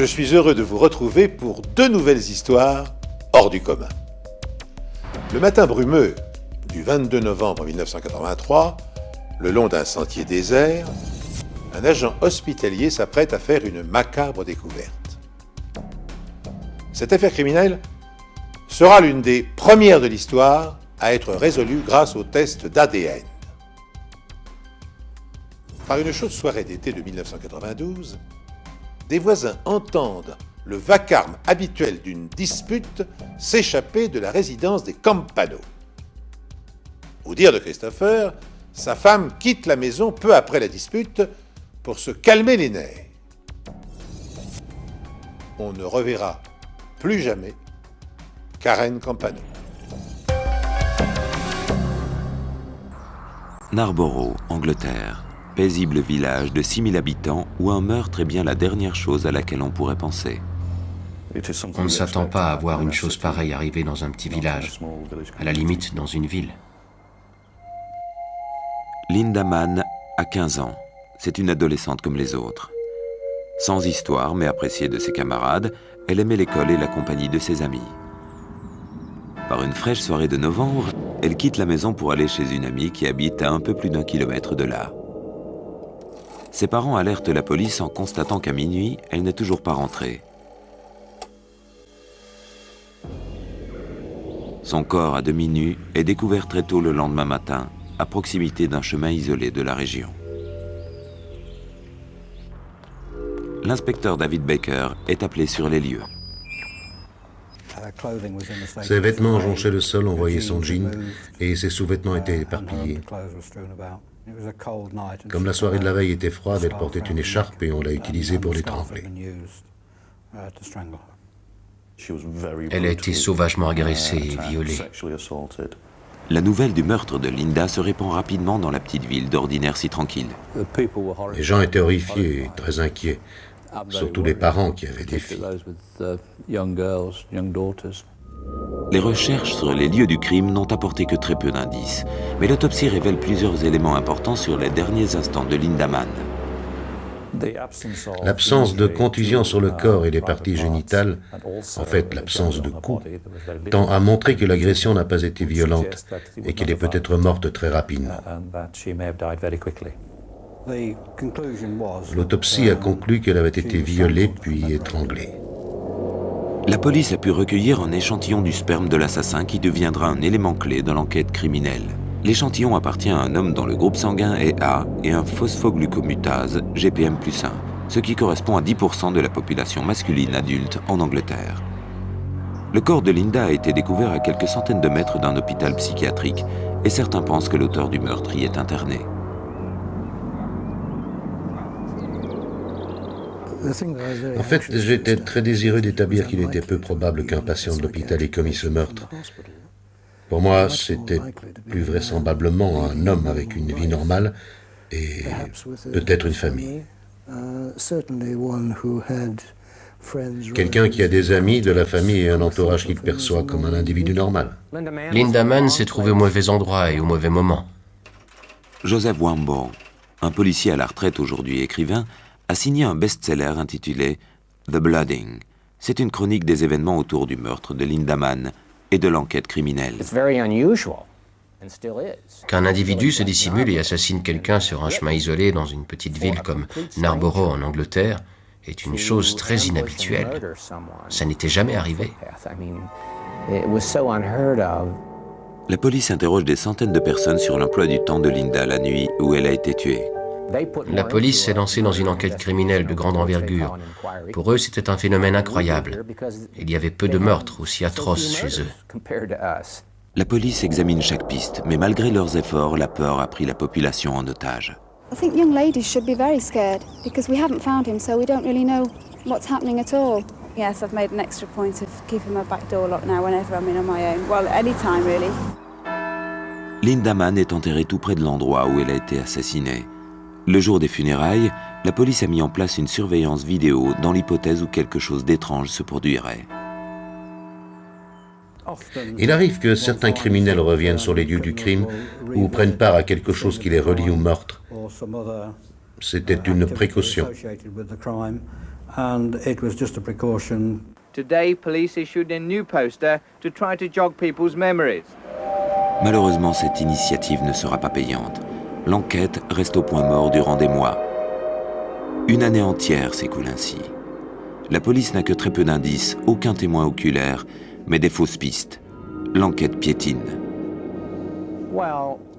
suis heureux de vous retrouver pour 2 nouvelles histoires hors du commun. Le matin brumeux du 22 novembre 1983, le long d'un sentier désert, un agent hospitalier s'apprête à faire une macabre découverte. Cette affaire criminelle sera l'une des premières de l'histoire à être résolue grâce au test d'ADN. Par une chaude soirée d'été de 1992, des voisins entendent le vacarme habituel d'une dispute s'échapper de la résidence des Campano. Au dire de Christopher, sa femme quitte la maison peu après la dispute pour se calmer les nerfs. On ne reverra plus jamais Karen Campano. Narborough, Angleterre. Paisible village de 6000 habitants où un meurtre est bien la dernière chose à laquelle on pourrait penser. On ne s'attend pas à voir une chose pareille arriver dans un petit village, à la limite dans une ville. Linda Mann a 15 ans. C'est une adolescente comme les autres. Sans histoire, mais appréciée de ses camarades, elle aimait l'école et la compagnie de ses amis. Par une fraîche soirée de novembre, elle quitte la maison pour aller chez une amie qui habite à un peu plus d'1 kilomètre de là. Ses parents alertent la police en constatant qu'à minuit, elle n'est toujours pas rentrée. Son corps à demi nu est découvert très tôt le lendemain matin, à proximité d'un chemin isolé de la région. L'inspecteur David Baker est appelé sur les lieux. Ses vêtements jonchaient le sol, on voyait son jean, et ses sous-vêtements étaient éparpillés. Comme la soirée de la veille était froide, elle portait une écharpe et on l'a utilisée pour l'étrangler. Elle a été sauvagement agressée et violée. La nouvelle du meurtre de Linda se répand rapidement dans la petite ville d'ordinaire si tranquille. Les gens étaient horrifiés et très inquiets, surtout les parents qui avaient des filles. Les recherches sur les lieux du crime n'ont apporté que très peu d'indices, mais l'autopsie révèle plusieurs éléments importants sur les derniers instants de Linda Mann. L'absence de contusion sur le corps et les parties génitales, en fait l'absence de coup, tend à montrer que l'agression n'a pas été violente et qu'elle est peut-être morte très rapidement. L'autopsie a conclu qu'elle avait été violée puis étranglée. La police a pu recueillir un échantillon du sperme de l'assassin qui deviendra un élément clé dans l'enquête criminelle. L'échantillon appartient à un homme dont le groupe sanguin est A et un phosphoglucomutase GPM+1, ce qui correspond à 10% de la population masculine adulte en Angleterre. Le corps de Linda a été découvert à quelques centaines de mètres d'un hôpital psychiatrique et certains pensent que l'auteur du meurtre y est interné. En fait, j'étais très désireux d'établir qu'il était peu probable qu'un patient de l'hôpital ait commis ce meurtre. Pour moi, c'était plus vraisemblablement un homme avec une vie normale et peut-être une famille. Quelqu'un qui a des amis, de la famille et un entourage qu'il perçoit comme un individu normal. Linda Mann s'est trouvée au mauvais endroit et au mauvais moment. Joseph Wambaugh, un policier à la retraite aujourd'hui écrivain, a signé un best-seller intitulé « The Blooding ». C'est une chronique des événements autour du meurtre de Linda Mann et de l'enquête criminelle. Qu'un individu se dissimule et assassine quelqu'un sur un chemin isolé dans une petite ville comme Narborough en Angleterre est une chose très inhabituelle. Ça n'était jamais arrivé. La police interroge des centaines de personnes sur l'emploi du temps de Linda la nuit où elle a été tuée. La police s'est lancée dans une enquête criminelle de grande envergure. Pour eux, c'était un phénomène incroyable. Il y avait peu de meurtres aussi atroces chez eux. La police examine chaque piste, mais malgré leurs efforts, la peur a pris la population en otage. I think young ladies should be very scared because we haven't found him, so we don't really know what's happening at all. Yes, I've made an extra point of keeping my back door locked now whenever I'm in on my own. Well, any time really. Linda Mann est enterrée tout près de l'endroit où elle a été assassinée. Le jour des funérailles, la police a mis en place une surveillance vidéo dans l'hypothèse où quelque chose d'étrange se produirait. Il arrive que certains criminels reviennent sur les lieux du crime ou prennent part à quelque chose qui les relie au meurtre. C'était une précaution. Today, police issued a new poster to try to jog people's memories. Malheureusement, cette initiative ne sera pas payante. L'enquête reste au point mort durant des mois. Une année entière s'écoule ainsi. La police n'a que très peu d'indices, aucun témoin oculaire, mais des fausses pistes. L'enquête piétine.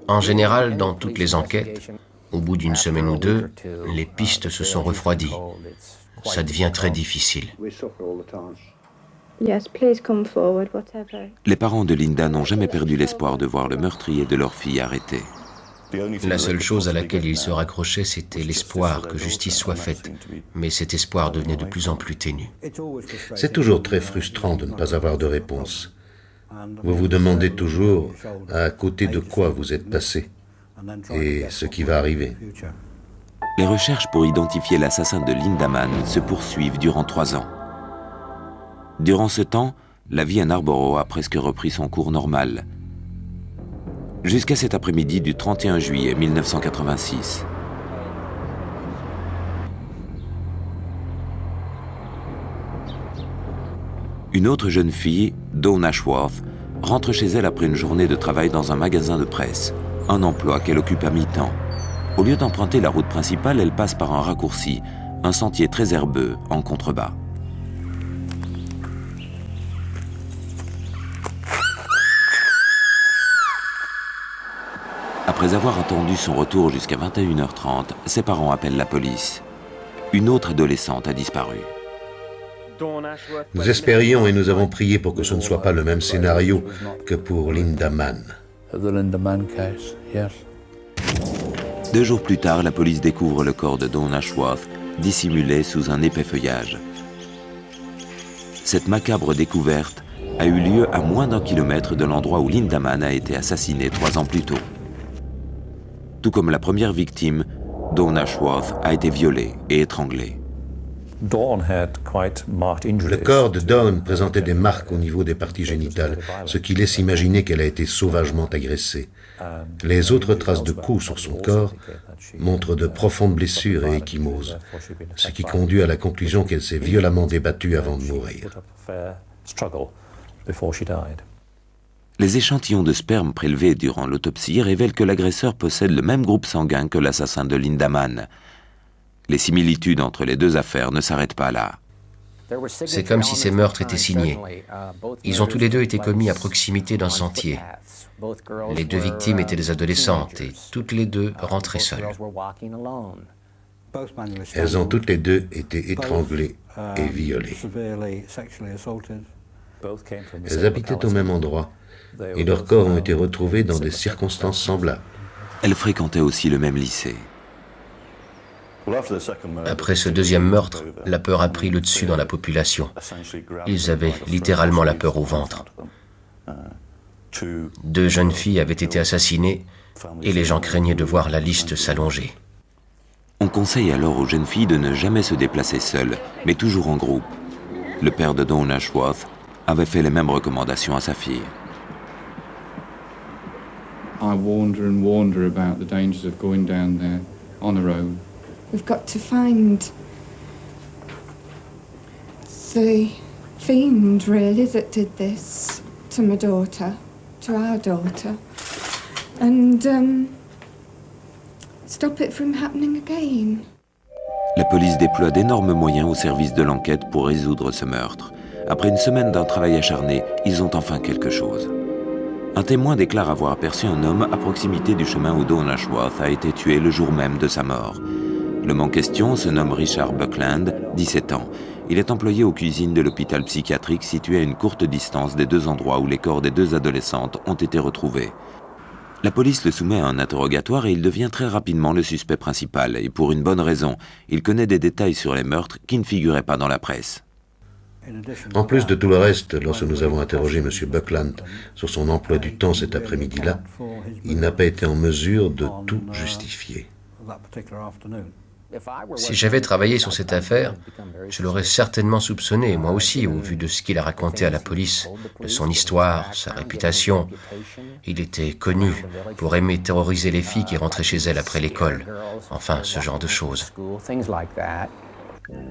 En général, dans toutes les enquêtes, au bout d'une semaine ou deux, les pistes se sont refroidies. Ça devient très difficile. Yes, please come forward, whatever. Les parents de Linda n'ont jamais perdu l'espoir de voir le meurtrier de leur fille arrêté. La seule chose à laquelle ils se raccrochaient, c'était l'espoir que justice soit faite. Mais cet espoir devenait de plus en plus ténu. C'est toujours très frustrant de ne pas avoir de réponse. Vous vous demandez toujours à côté de quoi vous êtes passé et ce qui va arriver. Les recherches pour identifier l'assassin de Linda Mann se poursuivent durant 3 ans. Durant ce temps, la vie à Narborough a presque repris son cours normal. Jusqu'à cet après-midi du 31 juillet 1986. Une autre jeune fille, Dawn Ashworth, rentre chez elle après une journée de travail dans un magasin de presse, un emploi qu'elle occupe à mi-temps. Au lieu d'emprunter la route principale, elle passe par un raccourci, un sentier très herbeux en contrebas. Après avoir attendu son retour jusqu'à 21h30, ses parents appellent la police. Une autre adolescente a disparu. Nous espérions et nous avons prié pour que ce ne soit pas le même scénario que pour Linda Mann. 2 jours plus tard, la police découvre le corps de Dawn Ashworth, dissimulé sous un épais feuillage. Cette macabre découverte a eu lieu à moins d'1 kilomètre de l'endroit où Linda Mann a été assassinée 3 ans plus tôt. Tout comme la première victime, Dawn Ashworth a été violée et étranglée. Le corps de Dawn présentait des marques au niveau des parties génitales, ce qui laisse imaginer qu'elle a été sauvagement agressée. Les autres traces de coups sur son corps montrent de profondes blessures et ecchymoses, ce qui conduit à la conclusion qu'elle s'est violemment débattue avant de mourir. Les échantillons de sperme prélevés durant l'autopsie révèlent que l'agresseur possède le même groupe sanguin que l'assassin de Linda Mann. Les similitudes entre les 2 affaires ne s'arrêtent pas là. C'est comme si ces meurtres étaient signés. Ils ont tous les deux été commis à proximité d'un sentier. Les 2 victimes étaient des adolescentes et toutes les 2 rentraient seules. Elles ont toutes les 2 été étranglées et violées. Elles habitaient au même endroit et leurs corps ont été retrouvés dans des circonstances semblables. Elles fréquentaient aussi le même lycée. Après ce 2e meurtre, la peur a pris le dessus dans la population. Ils avaient littéralement la peur au ventre. 2 jeunes filles avaient été assassinées et les gens craignaient de voir la liste s'allonger. On conseille alors aux jeunes filles de ne jamais se déplacer seules, mais toujours en groupe. Le père de Dawn Ashworth avait fait les mêmes recommandations à sa fille. I wonder about the dangers of going down there on our own. We've got to find the fiend, really, that did this to my daughter, to our daughter, and stop it from happening again. La police déploie d'énormes moyens au service de l'enquête pour résoudre ce meurtre. Après une semaine d'un travail acharné, ils ont enfin quelque chose. Un témoin déclare avoir aperçu un homme à proximité du chemin où Dawn Ashworth a été tué le jour même de sa mort. L'homme en question se nomme Richard Buckland, 17 ans. Il est employé aux cuisines de l'hôpital psychiatrique situé à une courte distance des 2 endroits où les corps des 2 adolescentes ont été retrouvés. La police le soumet à un interrogatoire et il devient très rapidement le suspect principal. Et pour une bonne raison, il connaît des détails sur les meurtres qui ne figuraient pas dans la presse. En plus de tout le reste, lorsque nous avons interrogé M. Buckland sur son emploi du temps cet après-midi-là, il n'a pas été en mesure de tout justifier. Si j'avais travaillé sur cette affaire, je l'aurais certainement soupçonné, moi aussi, au vu de ce qu'il a raconté à la police, de son histoire, sa réputation. Il était connu pour aimer terroriser les filles qui rentraient chez elles après l'école. Enfin, ce genre de choses.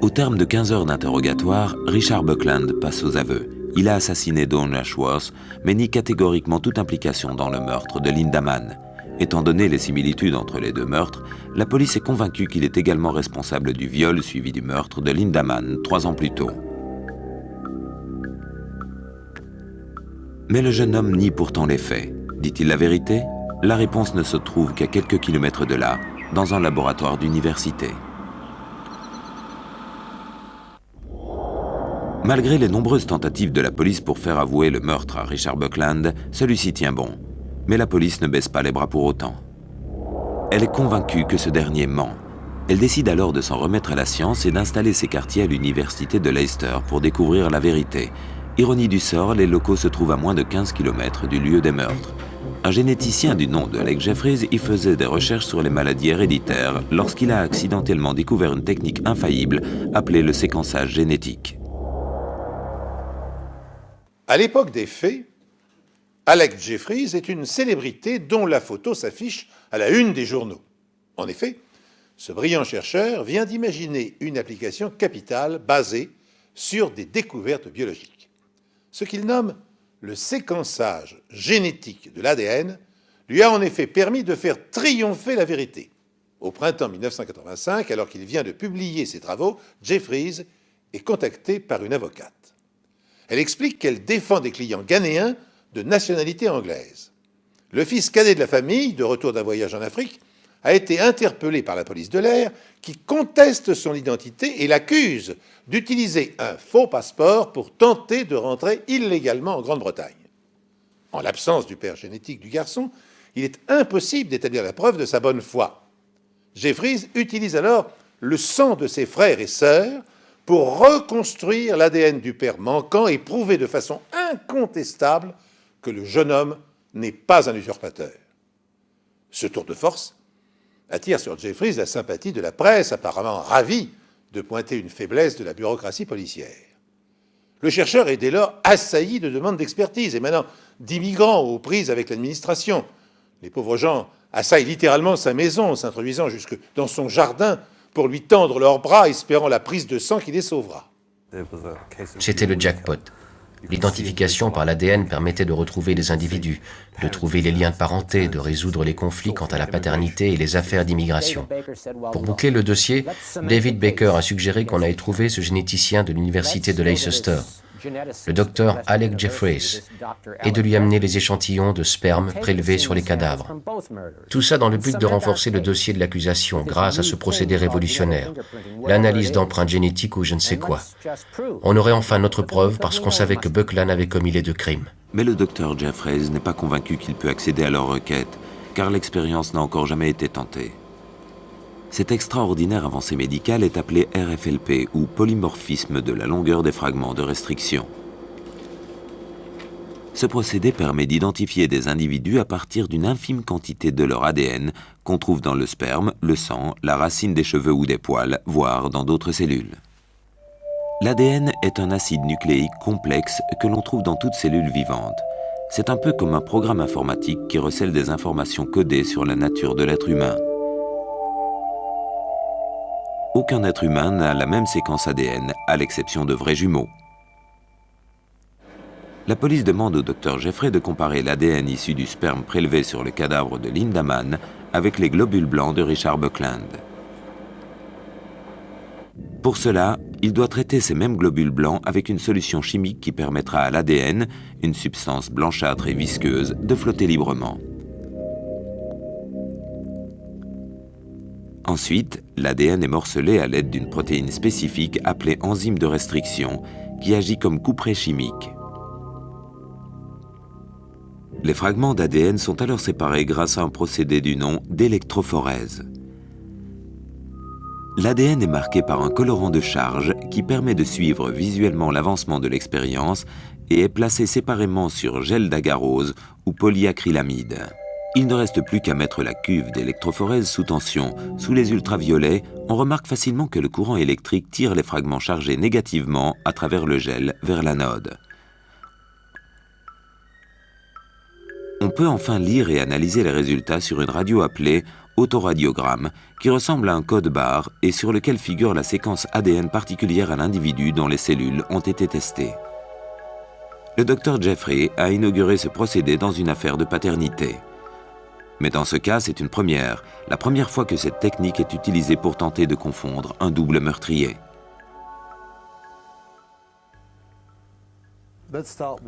Au terme de 15 heures d'interrogatoire, Richard Buckland passe aux aveux. Il a assassiné Dawn Ashworth, mais nie catégoriquement toute implication dans le meurtre de Linda Mann. Étant donné les similitudes entre les deux meurtres, la police est convaincue qu'il est également responsable du viol suivi du meurtre de Linda Mann 3 ans plus tôt. Mais le jeune homme nie pourtant les faits. Dit-il la vérité? La réponse ne se trouve qu'à quelques kilomètres de là, dans un laboratoire d'université. Malgré les nombreuses tentatives de la police pour faire avouer le meurtre à Richard Buckland, celui-ci tient bon. Mais la police ne baisse pas les bras pour autant. Elle est convaincue que ce dernier ment. Elle décide alors de s'en remettre à la science et d'installer ses quartiers à l'université de Leicester pour découvrir la vérité. Ironie du sort, les locaux se trouvent à moins de 15 km du lieu des meurtres. Un généticien du nom de Alec Jeffreys y faisait des recherches sur les maladies héréditaires lorsqu'il a accidentellement découvert une technique infaillible appelée le séquençage génétique. À l'époque des faits, Alec Jeffreys est une célébrité dont la photo s'affiche à la une des journaux. En effet, ce brillant chercheur vient d'imaginer une application capitale basée sur des découvertes biologiques. Ce qu'il nomme le séquençage génétique de l'ADN lui a en effet permis de faire triompher la vérité. Au printemps 1985, alors qu'il vient de publier ses travaux, Jeffreys est contacté par une avocate. Elle explique qu'elle défend des clients ghanéens de nationalité anglaise. Le fils cadet de la famille, de retour d'un voyage en Afrique, a été interpellé par la police de l'air qui conteste son identité et l'accuse d'utiliser un faux passeport pour tenter de rentrer illégalement en Grande-Bretagne. En l'absence du père génétique du garçon, il est impossible d'établir la preuve de sa bonne foi. Jeffreys utilise alors le sang de ses frères et sœurs pour reconstruire l'ADN du père manquant et prouver de façon incontestable que le jeune homme n'est pas un usurpateur. Ce tour de force attire sur Jeffreys la sympathie de la presse, apparemment ravie de pointer une faiblesse de la bureaucratie policière. Le chercheur est dès lors assailli de demandes d'expertise, et maintenant d'immigrants aux prises avec l'administration. Les pauvres gens assaillent littéralement sa maison, s'introduisant jusque dans son jardin pour lui tendre leurs bras, espérant la prise de sang qui les sauvera. C'était le jackpot. L'identification par l'ADN permettait de retrouver les individus, de trouver les liens de parenté, de résoudre les conflits quant à la paternité et les affaires d'immigration. Pour boucler le dossier, David Baker a suggéré qu'on aille trouver ce généticien de l'université de Leicester, le docteur Alec Jeffreys, et de lui amener les échantillons de sperme prélevés sur les cadavres. Tout ça dans le but de renforcer le dossier de l'accusation grâce à ce procédé révolutionnaire, l'analyse d'empreintes génétiques ou je ne sais quoi. On aurait enfin notre preuve parce qu'on savait que Buckland avait commis les deux crimes. Mais le docteur Jeffreys n'est pas convaincu qu'il peut accéder à leur requête, car l'expérience n'a encore jamais été tentée. Cette extraordinaire avancée médicale est appelée RFLP, ou polymorphisme de la longueur des fragments de restriction. Ce procédé permet d'identifier des individus à partir d'une infime quantité de leur ADN qu'on trouve dans le sperme, le sang, la racine des cheveux ou des poils, voire dans d'autres cellules. L'ADN est un acide nucléique complexe que l'on trouve dans toute cellule vivante. C'est un peu comme un programme informatique qui recèle des informations codées sur la nature de l'être humain. Aucun être humain n'a la même séquence ADN, à l'exception de vrais jumeaux. La police demande au docteur Jeffrey de comparer l'ADN issu du sperme prélevé sur le cadavre de Linda Mann avec les globules blancs de Richard Buckland. Pour cela, il doit traiter ces mêmes globules blancs avec une solution chimique qui permettra à l'ADN, une substance blanchâtre et visqueuse, de flotter librement. Ensuite, l'ADN est morcelé à l'aide d'une protéine spécifique appelée enzyme de restriction qui agit comme couperet chimique. Les fragments d'ADN sont alors séparés grâce à un procédé du nom d'électrophorèse. L'ADN est marqué par un colorant de charge qui permet de suivre visuellement l'avancement de l'expérience et est placé séparément sur gel d'agarose ou polyacrylamide. Il ne reste plus qu'à mettre la cuve d'électrophorèse sous tension. Sous les ultraviolets, on remarque facilement que le courant électrique tire les fragments chargés négativement à travers le gel vers l'anode. On peut enfin lire et analyser les résultats sur une radio appelée autoradiogramme, qui ressemble à un code barre et sur lequel figure la séquence ADN particulière à l'individu dont les cellules ont été testées. Le docteur Jeffrey a inauguré ce procédé dans une affaire de paternité. Mais dans ce cas, c'est une première, la première fois que cette technique est utilisée pour tenter de confondre un double meurtrier.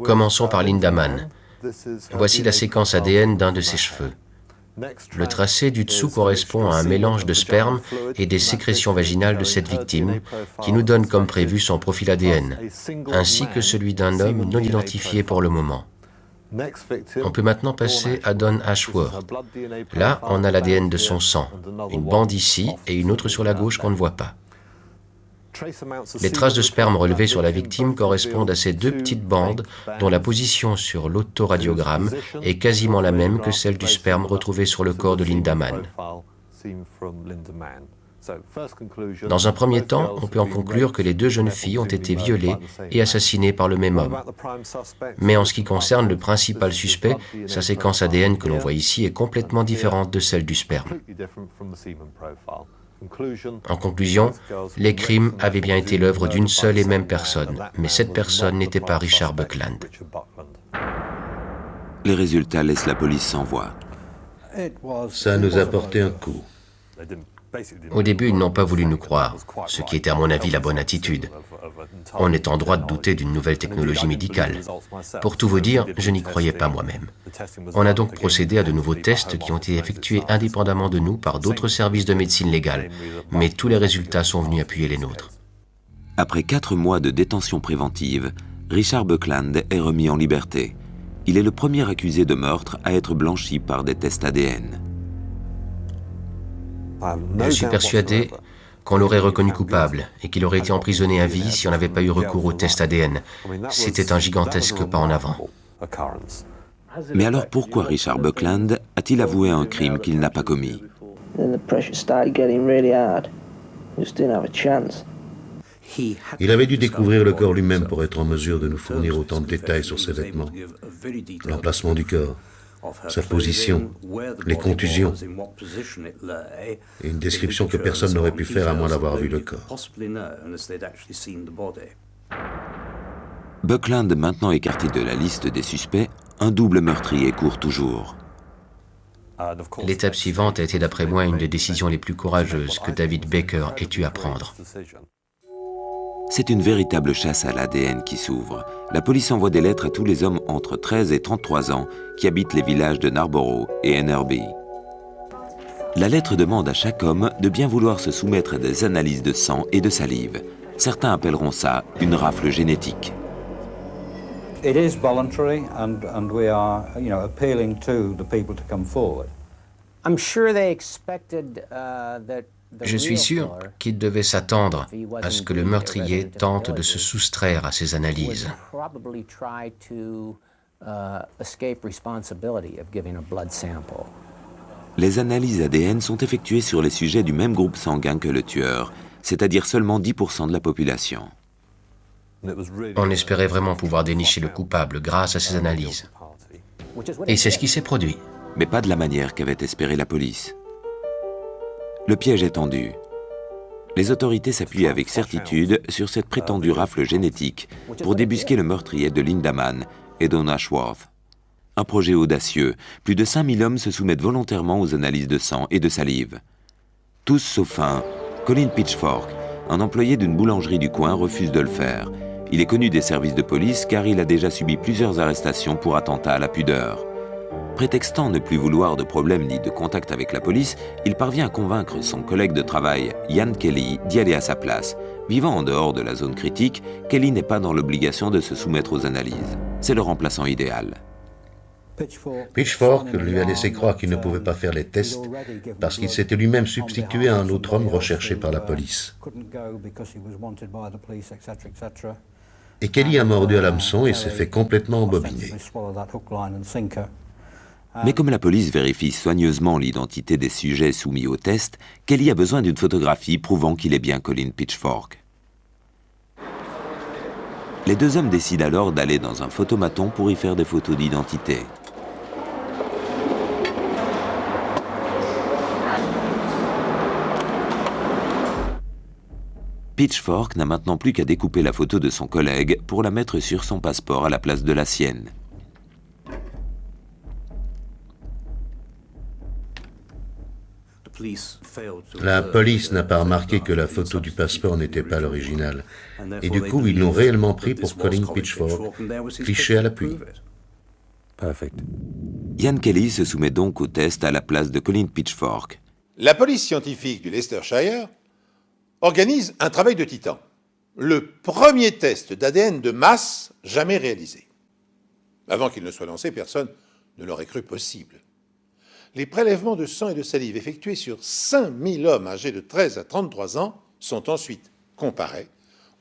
Commençons par Linda Mann. Voici la séquence ADN d'un de ses cheveux. Le tracé du dessous correspond à un mélange de sperme et des sécrétions vaginales de cette victime, qui nous donne comme prévu son profil ADN, ainsi que celui d'un homme non identifié pour le moment. On peut maintenant passer à Don Ashworth. Là, on a l'ADN de son sang, une bande ici et une autre sur la gauche qu'on ne voit pas. Les traces de sperme relevées sur la victime correspondent à ces deux petites bandes dont la position sur l'autoradiogramme est quasiment la même que celle du sperme retrouvé sur le corps de Linda Mann. Dans un premier temps, on peut en conclure que les deux jeunes filles ont été violées et assassinées par le même homme. Mais en ce qui concerne le principal suspect, sa séquence ADN que l'on voit ici est complètement différente de celle du sperme. En conclusion, les crimes avaient bien été l'œuvre d'une seule et même personne, mais cette personne n'était pas Richard Buckland. Les résultats laissent la police sans voix. Ça nous a porté un coup. Au début, ils n'ont pas voulu nous croire, ce qui était à mon avis la bonne attitude. On est en droit de douter d'une nouvelle technologie médicale. Pour tout vous dire, je n'y croyais pas moi-même. On a donc procédé à de nouveaux tests qui ont été effectués indépendamment de nous par d'autres services de médecine légale, mais tous les résultats sont venus appuyer les nôtres. Après 4 mois de détention préventive, Richard Buckland est remis en liberté. Il est le premier accusé de meurtre à être blanchi par des tests ADN. Je suis persuadé qu'on l'aurait reconnu coupable et qu'il aurait été emprisonné à vie si on n'avait pas eu recours au test ADN. C'était un gigantesque pas en avant. Mais alors pourquoi Richard Buckland a-t-il avoué un crime qu'il n'a pas commis? Il avait dû découvrir le corps lui-même pour être en mesure de nous fournir autant de détails sur ses vêtements, l'emplacement du corps, sa position, les contusions, et une description que personne n'aurait pu faire à moins d'avoir vu le corps. Buckland maintenant écarté de la liste des suspects, un double meurtrier court toujours. L'étape suivante a été d'après moi une des décisions les plus courageuses que David Baker ait eu à prendre. C'est une véritable chasse à l'ADN qui s'ouvre. La police envoie des lettres à tous les hommes entre 13 et 33 ans qui habitent les villages de Narborough et NRB. La lettre demande à chaque homme de bien vouloir se soumettre à des analyses de sang et de salive. Certains appelleront ça une rafle génétique. It is voluntary and we are, appealing to the people to come forward. I'm sure they expected that. Je suis sûr qu'ils devaient s'attendre à ce que le meurtrier tente de se soustraire à ces analyses. Les analyses ADN sont effectuées sur les sujets du même groupe sanguin que le tueur, c'est-à-dire seulement 10% de la population. On espérait vraiment pouvoir dénicher le coupable grâce à ces analyses. Et c'est ce qui s'est produit. Mais pas de la manière qu'avait espéré la police. Le piège est tendu. Les autorités s'appuient avec certitude sur cette prétendue rafle génétique pour débusquer le meurtrier de Linda Mann et Don Ashworth. Un projet audacieux. Plus de 5000 hommes se soumettent volontairement aux analyses de sang et de salive. Tous sauf un, Colin Pitchfork, un employé d'une boulangerie du coin, refuse de le faire. Il est connu des services de police car il a déjà subi plusieurs arrestations pour attentat à la pudeur. Prétextant ne plus vouloir de problème ni de contact avec la police, il parvient à convaincre son collègue de travail, Ian Kelly, d'y aller à sa place. Vivant en dehors de la zone critique, Kelly n'est pas dans l'obligation de se soumettre aux analyses. C'est le remplaçant idéal. Pitchfork lui a laissé croire qu'il ne pouvait pas faire les tests parce qu'il s'était lui-même substitué à un autre homme recherché par la police. Et Kelly a mordu à l'hameçon et s'est fait complètement embobiner. Mais comme la police vérifie soigneusement l'identité des sujets soumis au test, Kelly a besoin d'une photographie prouvant qu'il est bien Colin Pitchfork. Les deux hommes décident alors d'aller dans un photomaton pour y faire des photos d'identité. Pitchfork n'a maintenant plus qu'à découper la photo de son collègue pour la mettre sur son passeport à la place de la sienne. La police n'a pas remarqué que la photo du passeport n'était pas l'original. Et du coup, ils l'ont réellement pris pour Colin Pitchfork, cliché à l'appui. Ian Kelly se soumet donc au test à la place de Colin Pitchfork. La police scientifique du Leicestershire organise un travail de titan. Le premier test d'ADN de masse jamais réalisé. Avant qu'il ne soit lancé, personne ne l'aurait cru possible. Les prélèvements de sang et de salive effectués sur 5000 hommes âgés de 13 à 33 ans sont ensuite comparés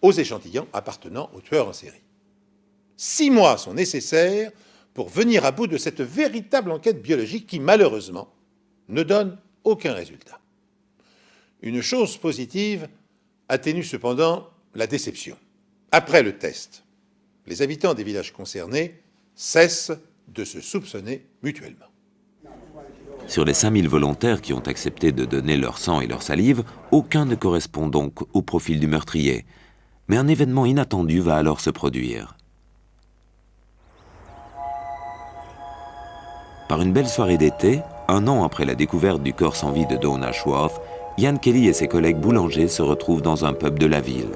aux échantillons appartenant aux tueurs en série. 6 mois sont nécessaires pour venir à bout de cette véritable enquête biologique qui, malheureusement, ne donne aucun résultat. Une chose positive atténue cependant la déception. Après le test, les habitants des villages concernés cessent de se soupçonner mutuellement. Sur les 5000 volontaires qui ont accepté de donner leur sang et leur salive, aucun ne correspond donc au profil du meurtrier. Mais un événement inattendu va alors se produire. Par une belle soirée d'été, un an après la découverte du corps sans vie de Dawn Ashworth, Ian Kelly et ses collègues boulangers se retrouvent dans un pub de la ville.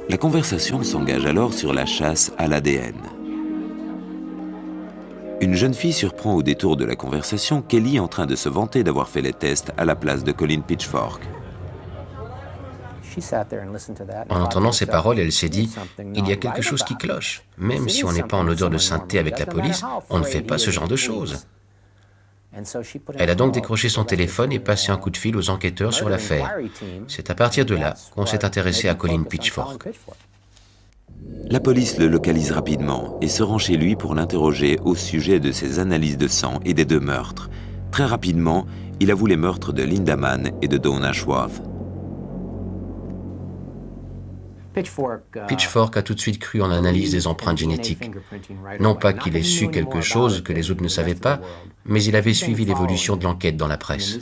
La conversation s'engage alors sur la chasse à l'ADN. Une jeune fille surprend au détour de la conversation Kelly en train de se vanter d'avoir fait les tests à la place de Colin Pitchfork. En entendant ces paroles, elle s'est dit « Il y a quelque chose qui cloche. Même si on n'est pas en odeur de sainteté avec la police, on ne fait pas ce genre de choses. » Elle a donc décroché son téléphone et passé un coup de fil aux enquêteurs sur l'affaire. C'est à partir de là qu'on s'est intéressé à Colin Pitchfork. La police le localise rapidement et se rend chez lui pour l'interroger au sujet de ses analyses de sang et des 2 meurtres. Très rapidement, il avoue les meurtres de Linda Mann et de Dawn Ashworth. Pitchfork a tout de suite cru en l'analyse des empreintes génétiques. Non pas qu'il ait su quelque chose que les autres ne savaient pas, mais il avait suivi l'évolution de l'enquête dans la presse.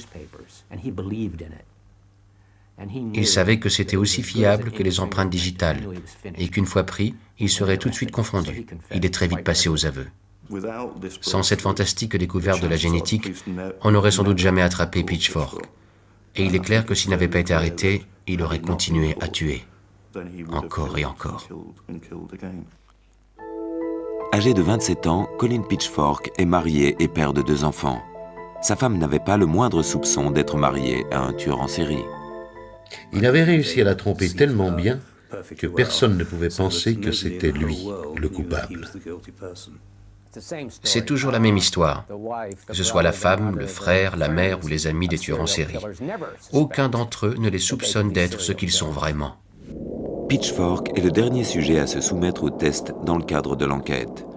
Il savait que c'était aussi fiable que les empreintes digitales et qu'une fois pris, il serait tout de suite confondu. Il est très vite passé aux aveux. Sans cette fantastique découverte de la génétique, on n'aurait sans doute jamais attrapé Pitchfork. Et il est clair que s'il n'avait pas été arrêté, il aurait continué à tuer. Encore et encore. Âgé de 27 ans, Colin Pitchfork est marié et père de 2 enfants. Sa femme n'avait pas le moindre soupçon d'être mariée à un tueur en série. Il avait réussi à la tromper tellement bien que personne ne pouvait penser que c'était lui le coupable. C'est toujours la même histoire, que ce soit la femme, le frère, la mère ou les amis des tueurs en série. Aucun d'entre eux ne les soupçonne d'être ce qu'ils sont vraiment. Pitchfork est le dernier sujet à se soumettre au test dans le cadre de l'enquête.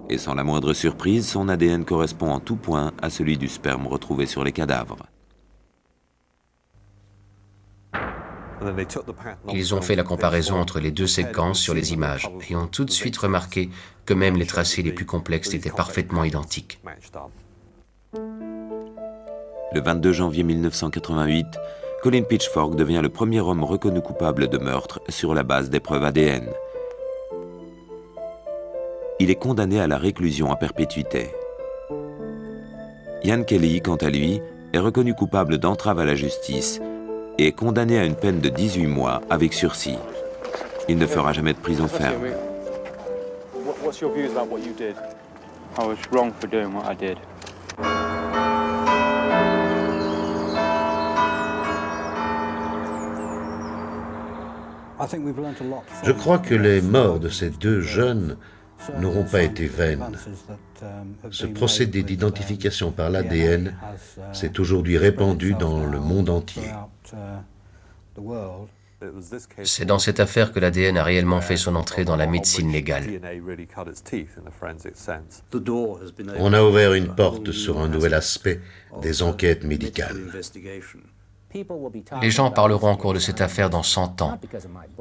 Et sans la moindre surprise, son ADN correspond en tout point à celui du sperme retrouvé sur les cadavres. Ils ont fait la comparaison entre les 2 séquences sur les images et ont tout de suite remarqué que même les tracés les plus complexes étaient parfaitement identiques. Le 22 janvier 1988, Colin Pitchfork devient le premier homme reconnu coupable de meurtre sur la base des preuves ADN. Il est condamné à la réclusion à perpétuité. Ian Kelly, quant à lui, est reconnu coupable d'entrave à la justice et est condamné à une peine de 18 mois avec sursis. Il ne fera jamais de prison ferme. Je crois que les morts de ces 2 jeunes n'auront pas été vaines. Ce procédé d'identification par l'ADN s'est aujourd'hui répandu dans le monde entier. C'est dans cette affaire que l'ADN a réellement fait son entrée dans la médecine légale. On a ouvert une porte sur un nouvel aspect des enquêtes médicales. Les gens parleront encore de cette affaire dans 100 ans,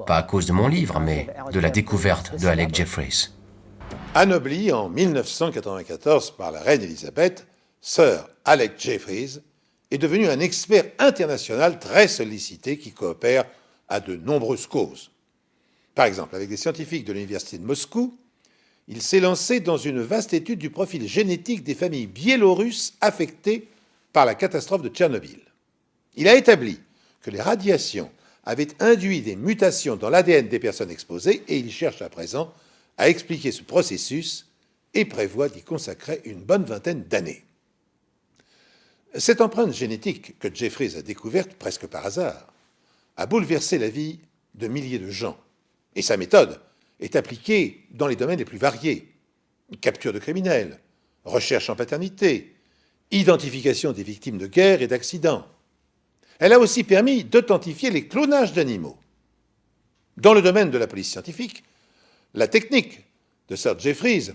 pas à cause de mon livre, mais de la découverte de Alec Jeffreys. Anobli en 1994 par la reine Elisabeth, Sir Alec Jeffreys est devenu un expert international très sollicité qui coopère à de nombreuses causes. Par exemple, avec des scientifiques de l'Université de Moscou, il s'est lancé dans une vaste étude du profil génétique des familles biélorusses affectées par la catastrophe de Tchernobyl. Il a établi que les radiations avaient induit des mutations dans l'ADN des personnes exposées et il cherche à présent à expliquer ce processus et prévoit d'y consacrer une bonne vingtaine d'années. Cette empreinte génétique que Jeffries a découverte presque par hasard a bouleversé la vie de milliers de gens et sa méthode est appliquée dans les domaines les plus variés. Capture de criminels, recherche en paternité, identification des victimes de guerre et d'accidents. Elle a aussi permis d'authentifier les clonages d'animaux. Dans le domaine de la police scientifique, la technique de Sir Jeffries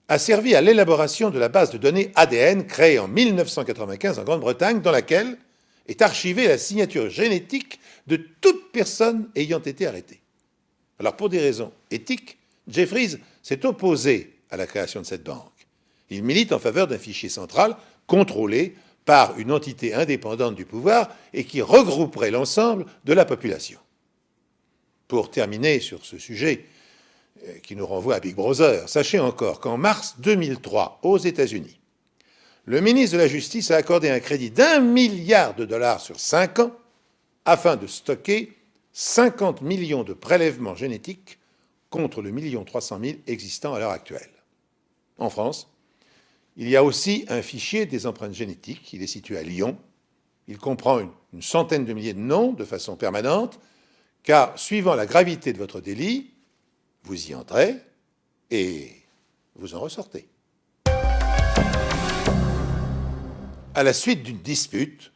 a servi à l'élaboration de la base de données ADN créée en 1995 en Grande-Bretagne, dans laquelle est archivée la signature génétique de toute personne ayant été arrêtée. Alors, pour des raisons éthiques, Jeffries s'est opposé à la création de cette banque. Il milite en faveur d'un fichier central contrôlé par une entité indépendante du pouvoir et qui regrouperait l'ensemble de la population. Pour terminer sur ce sujet qui nous renvoie à Big Brother, sachez encore qu'en mars 2003, aux États-Unis, le ministre de la Justice a accordé un crédit d'1 milliard de dollars sur 5 ans afin de stocker 50 millions de prélèvements génétiques contre le 1,3 million existant à l'heure actuelle. En France, il y a aussi un fichier des empreintes génétiques. Il est situé à Lyon. Il comprend une centaine de milliers de noms de façon permanente, car suivant la gravité de votre délit, vous y entrez et vous en ressortez. À la suite d'une dispute,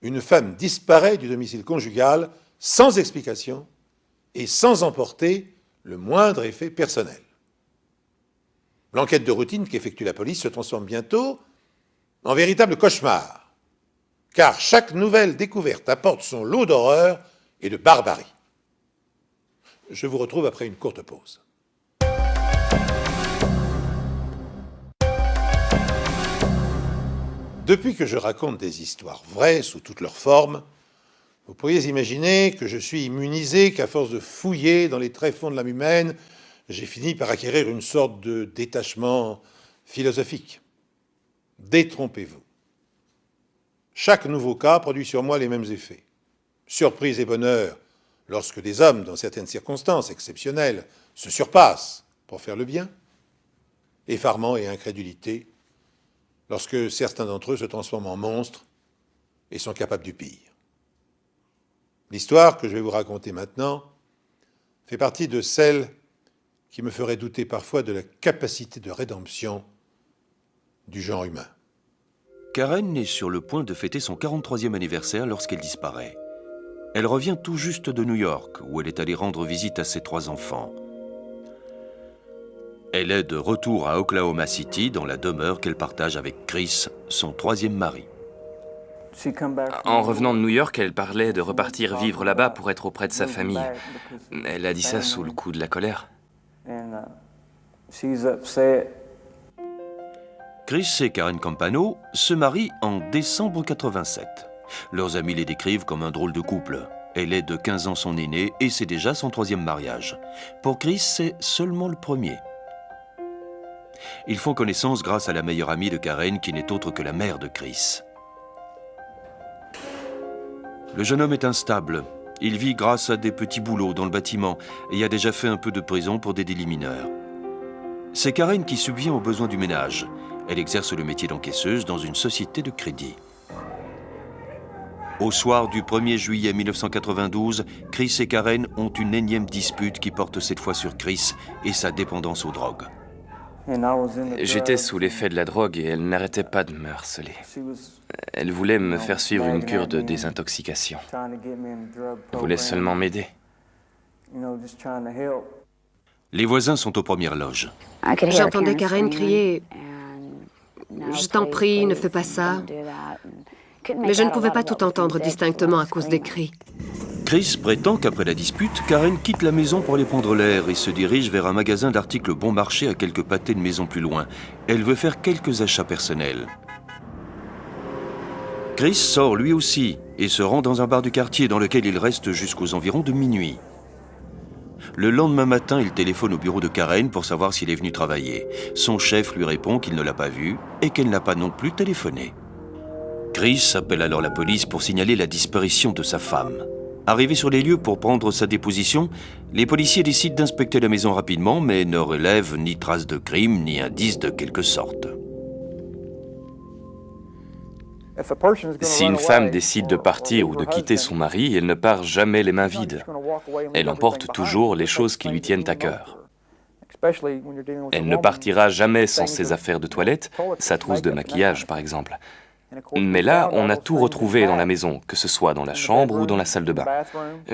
une femme disparaît du domicile conjugal sans explication et sans emporter le moindre effet personnel. L'enquête de routine qu'effectue la police se transforme bientôt en véritable cauchemar, car chaque nouvelle découverte apporte son lot d'horreur et de barbarie. Je vous retrouve après une courte pause. Depuis que je raconte des histoires vraies sous toutes leurs formes, vous pourriez imaginer que je suis immunisé, qu'à force de fouiller dans les tréfonds de l'âme humaine, j'ai fini par acquérir une sorte de détachement philosophique. Détrompez-vous. Chaque nouveau cas produit sur moi les mêmes effets. Surprise et bonheur lorsque des hommes, dans certaines circonstances exceptionnelles, se surpassent pour faire le bien. Effarement et incrédulité lorsque certains d'entre eux se transforment en monstres et sont capables du pire. L'histoire que je vais vous raconter maintenant fait partie de celles qui me ferait douter parfois de la capacité de rédemption du genre humain. Karen est sur le point de fêter son 43e anniversaire lorsqu'elle disparaît. Elle revient tout juste de New York, où elle est allée rendre visite à ses 3 enfants. Elle est de retour à Oklahoma City, dans la demeure qu'elle partage avec Chris, son 3e mari. En revenant de New York, elle parlait de repartir vivre là-bas pour être auprès de sa famille. Elle a dit ça sous le coup de la colère. Chris et Karen Campano se marient en décembre 87. Leurs amis les décrivent comme un drôle de couple. Elle est de 15 ans son aînée et c'est déjà son 3e mariage. Pour Chris, c'est seulement le premier. Ils font connaissance grâce à la meilleure amie de Karen qui n'est autre que la mère de Chris. Le jeune homme est instable. Il vit grâce à des petits boulots dans le bâtiment et a déjà fait un peu de prison pour des délits mineurs. C'est Karen qui subvient aux besoins du ménage. Elle exerce le métier d'encaisseuse dans une société de crédit. Au soir du 1er juillet 1992, Chris et Karen ont une énième dispute qui porte cette fois sur Chris et sa dépendance aux drogues. J'étais sous l'effet de la drogue et elle n'arrêtait pas de me harceler. Elle voulait me faire suivre une cure de désintoxication. Elle voulait seulement m'aider. Les voisins sont aux premières loges. J'entendais Karen crier « Je t'en prie, ne fais pas ça ». Mais je ne pouvais pas tout entendre distinctement à cause des cris. Chris prétend qu'après la dispute, Karen quitte la maison pour aller prendre l'air et se dirige vers un magasin d'articles bon marché à quelques pâtés de maison plus loin. Elle veut faire quelques achats personnels. Chris sort lui aussi et se rend dans un bar du quartier dans lequel il reste jusqu'aux environs de minuit. Le lendemain matin, il téléphone au bureau de Karen pour savoir s'il est venu travailler. Son chef lui répond qu'il ne l'a pas vu et qu'elle n'a pas non plus téléphoné. Chris appelle alors la police pour signaler la disparition de sa femme. Arrivés sur les lieux pour prendre sa déposition, les policiers décident d'inspecter la maison rapidement, mais ne relèvent ni traces de crime, ni indices de quelque sorte. Si une femme décide de partir ou de quitter son mari, elle ne part jamais les mains vides. Elle emporte toujours les choses qui lui tiennent à cœur. Elle ne partira jamais sans ses affaires de toilette, sa trousse de maquillage par exemple. Mais là, on a tout retrouvé dans la maison, que ce soit dans la chambre ou dans la salle de bain.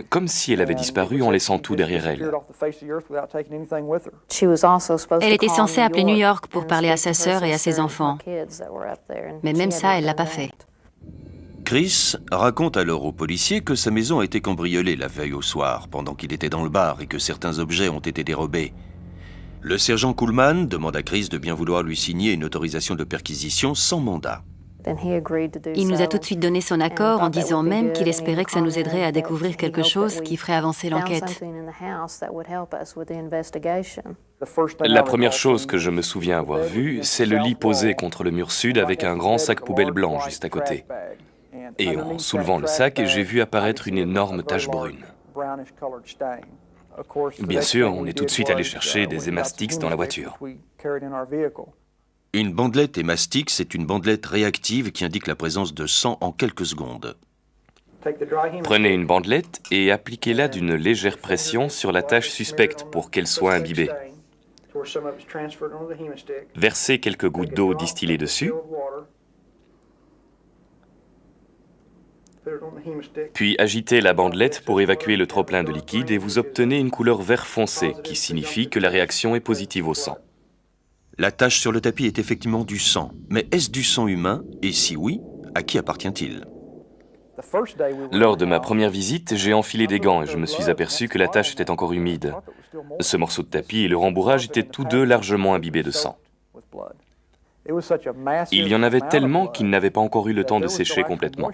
Comme si elle avait disparu en laissant tout derrière elle. Elle était censée appeler New York pour parler à sa sœur et à ses enfants. Mais même ça, elle ne l'a pas fait. Chris raconte alors aux policiers que sa maison a été cambriolée la veille au soir, pendant qu'il était dans le bar et que certains objets ont été dérobés. Le sergent Kuhlman demande à Chris de bien vouloir lui signer une autorisation de perquisition sans mandat. Il nous a tout de suite donné son accord en disant même qu'il espérait que ça nous aiderait à découvrir quelque chose qui ferait avancer l'enquête. La première chose que je me souviens avoir vue, c'est le lit posé contre le mur sud avec un grand sac poubelle blanc juste à côté. Et en soulevant le sac, j'ai vu apparaître une énorme tache brune. Bien sûr, on est tout de suite allé chercher des hémastix dans la voiture. Une bandelette hémastique, c'est une bandelette réactive qui indique la présence de sang en quelques secondes. Prenez une bandelette et appliquez-la d'une légère pression sur la tache suspecte pour qu'elle soit imbibée. Versez quelques gouttes d'eau distillée dessus. Puis agitez la bandelette pour évacuer le trop-plein de liquide et vous obtenez une couleur vert foncé qui signifie que la réaction est positive au sang. La tache sur le tapis est effectivement du sang, mais est-ce du sang humain? Et si oui, à qui appartient-il? Lors de ma première visite, j'ai enfilé des gants et je me suis aperçu que la tache était encore humide. Ce morceau de tapis et le rembourrage étaient tous deux largement imbibés de sang. Il y en avait tellement qu'ils n'avaient pas encore eu le temps de sécher complètement.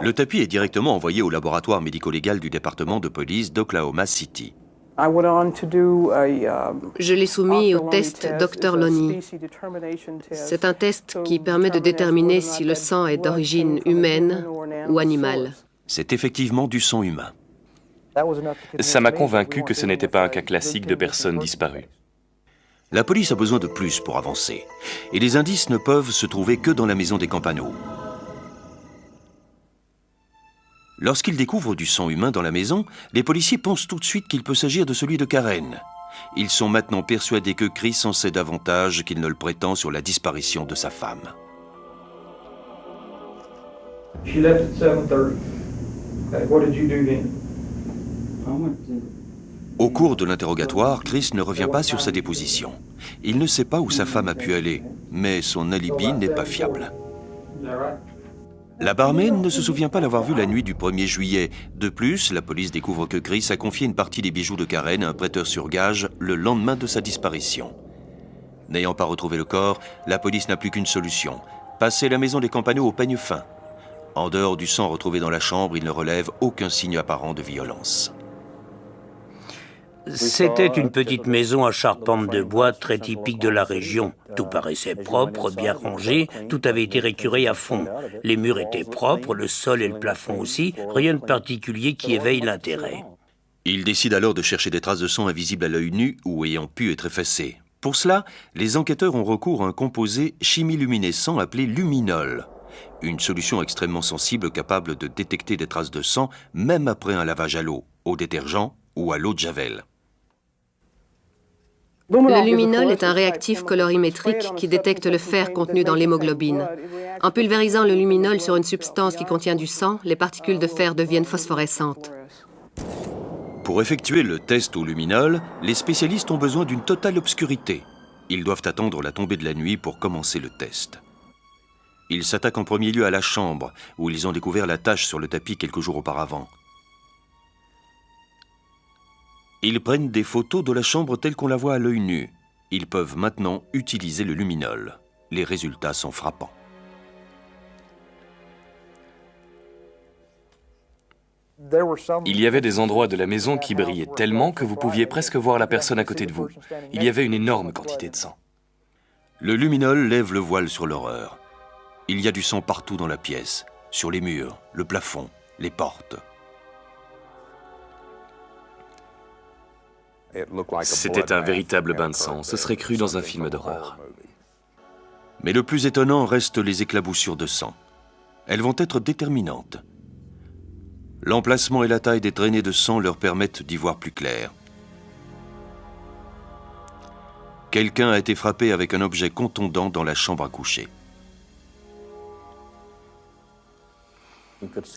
Le tapis est directement envoyé au laboratoire médico-légal du département de police d'Oklahoma City. Je l'ai soumis au test Dr. Loney. C'est un test qui permet de déterminer si le sang est d'origine humaine ou animale. C'est effectivement du sang humain. Ça m'a convaincu que ce n'était pas un cas classique de personne disparue. La police a besoin de plus pour avancer. Et les indices ne peuvent se trouver que dans la maison des Campano. Lorsqu'ils découvrent du sang humain dans la maison, les policiers pensent tout de suite qu'il peut s'agir de celui de Karen. Ils sont maintenant persuadés que Chris en sait davantage qu'il ne le prétend sur la disparition de sa femme. She left at 7:30. What did you do then? Au cours de l'interrogatoire, Chris ne revient pas sur sa déposition. Il ne sait pas où sa femme a pu aller, mais son alibi n'est pas fiable. La barmaid ne se souvient pas l'avoir vu la nuit du 1er juillet. De plus, la police découvre que Chris a confié une partie des bijoux de Karen à un prêteur sur gage le lendemain de sa disparition. N'ayant pas retrouvé le corps, la police n'a plus qu'une solution, passer la maison des Campano au peigne fin. En dehors du sang retrouvé dans la chambre, il ne relève aucun signe apparent de violence. C'était une petite maison à charpente de bois très typique de la région. Tout paraissait propre, bien rangé, tout avait été récuré à fond. Les murs étaient propres, le sol et le plafond aussi, rien de particulier qui éveille l'intérêt. Il décide alors de chercher des traces de sang invisibles à l'œil nu ou ayant pu être effacées. Pour cela, les enquêteurs ont recours à un composé chimiluminescent appelé luminol. Une solution extrêmement sensible capable de détecter des traces de sang même après un lavage à l'eau, au détergent ou à l'eau de javel. Le luminol est un réactif colorimétrique qui détecte le fer contenu dans l'hémoglobine. En pulvérisant le luminol sur une substance qui contient du sang, les particules de fer deviennent phosphorescentes. Pour effectuer le test au luminol, les spécialistes ont besoin d'une totale obscurité. Ils doivent attendre la tombée de la nuit pour commencer le test. Ils s'attaquent en premier lieu à la chambre, où ils ont découvert la tache sur le tapis quelques jours auparavant. Ils prennent des photos de la chambre telle qu'on la voit à l'œil nu. Ils peuvent maintenant utiliser le luminol. Les résultats sont frappants. Il y avait des endroits de la maison qui brillaient tellement que vous pouviez presque voir la personne à côté de vous. Il y avait une énorme quantité de sang. Le luminol lève le voile sur l'horreur. Il y a du sang partout dans la pièce, sur les murs, le plafond, les portes. C'était un véritable bain de sang. Ce serait cru dans un film d'horreur. Mais le plus étonnant reste les éclaboussures de sang. Elles vont être déterminantes. L'emplacement et la taille des traînées de sang leur permettent d'y voir plus clair. Quelqu'un a été frappé avec un objet contondant dans la chambre à coucher.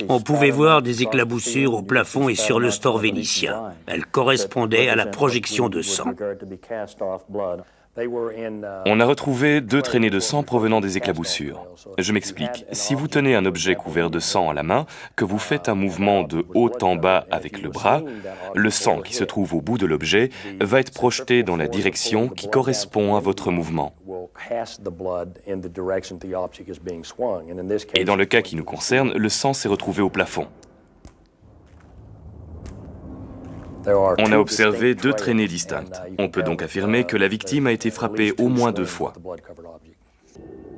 On pouvait voir des éclaboussures au plafond et sur le store vénitien. Elles correspondaient à la projection de sang. On a retrouvé 2 traînées de sang provenant des éclaboussures. Je m'explique. Si vous tenez un objet couvert de sang à la main, que vous faites un mouvement de haut en bas avec le bras, le sang qui se trouve au bout de l'objet va être projeté dans la direction qui correspond à votre mouvement. Et dans le cas qui nous concerne, le sang s'est retrouvé au plafond. On a observé 2 traînées distinctes. On peut donc affirmer que la victime a été frappée au moins 2 fois.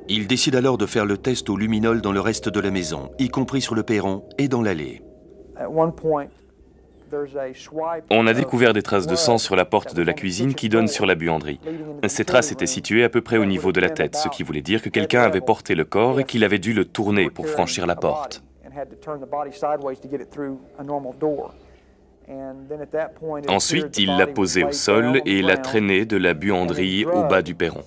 Il décide alors de faire le test au luminol dans le reste de la maison, y compris sur le perron et dans l'allée. On a découvert des traces de sang sur la porte de la cuisine qui donne sur la buanderie. Ces traces étaient situées à peu près au niveau de la tête, ce qui voulait dire que quelqu'un avait porté le corps et qu'il avait dû le tourner pour franchir la porte. Ensuite, il l'a posé au sol et l'a traîné de la buanderie au bas du perron.